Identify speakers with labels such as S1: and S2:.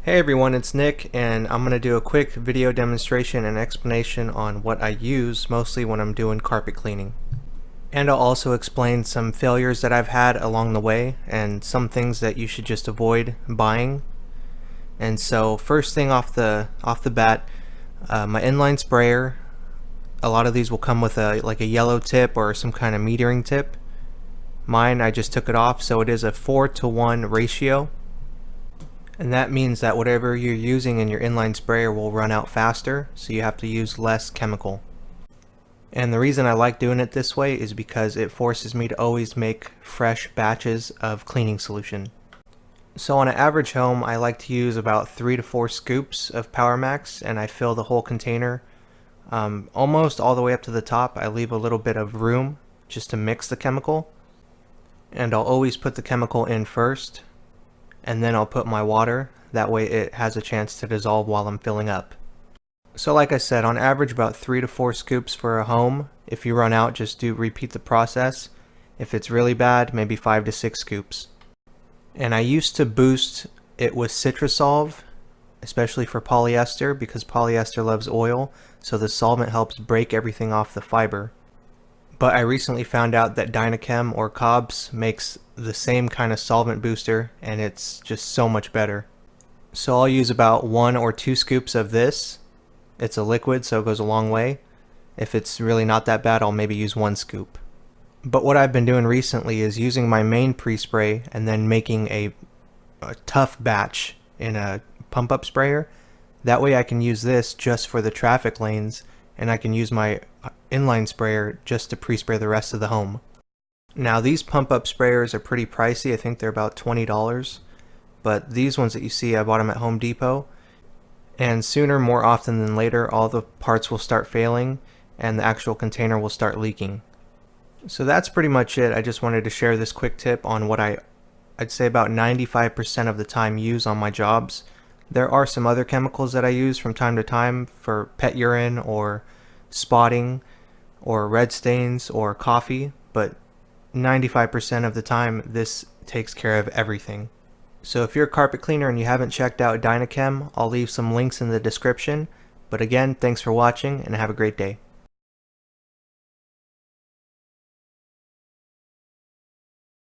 S1: Hey everyone, it's Nick, and I'm going to do a quick video demonstration and explanation on what I use mostly when I'm doing carpet cleaning. And I'll also explain some failures that I've had along the way and some things that you should just avoid buying. And so first thing off the bat, my inline sprayer, a lot of these will come with a yellow tip or some kind of metering tip. Mine, I just took it off, so it is a 4:1 ratio. And that means that whatever you're using in your inline sprayer will run out faster, so you have to use less chemical. And the reason I like doing it this way is because it forces me to always make fresh batches of cleaning solution. So on an average home, I like to use about 3 to 4 scoops of PowerMax, and I fill the whole container almost all the way up to the top. I leave a little bit of room just to mix the chemical, and I'll always put the chemical in first, and then I'll put my water. That way it has a chance to dissolve while I'm filling up. So like I said, on average about 3 to 4 scoops for a home. If you run out, just repeat the process. If it's really bad, maybe 5 to 6 scoops. And I used to boost it with Citrusolve, especially for polyester, because polyester loves oil, so the solvent helps break everything off the fiber. But I recently found out that Dynachem or Cobbs makes the same kind of solvent booster, and it's just so much better. So I'll use about 1 or 2 scoops of this. It's a liquid, so it goes a long way. If it's really not that bad, I'll maybe use 1 scoop. But what I've been doing recently is using my main pre-spray and then making a tough batch in a pump-up sprayer. That way I can use this just for the traffic lanes, and I can use my inline sprayer just to pre-spray the rest of the home. Now these pump-up sprayers are pretty pricey. I think they're about $20, but these ones that you see, I bought them at Home Depot, and sooner, more often than later, all the parts will start failing and the actual container will start leaking. So that's pretty much it. I just wanted to share this quick tip on what I'd say about 95% of the time use on my jobs. There are some other chemicals that I use from time to time for pet urine or spotting or red stains or coffee, but 95% of the time this takes care of everything. So if you're a carpet cleaner and you haven't checked out Dynachem, I'll leave some links in the description. But again, thanks for watching and have a great day.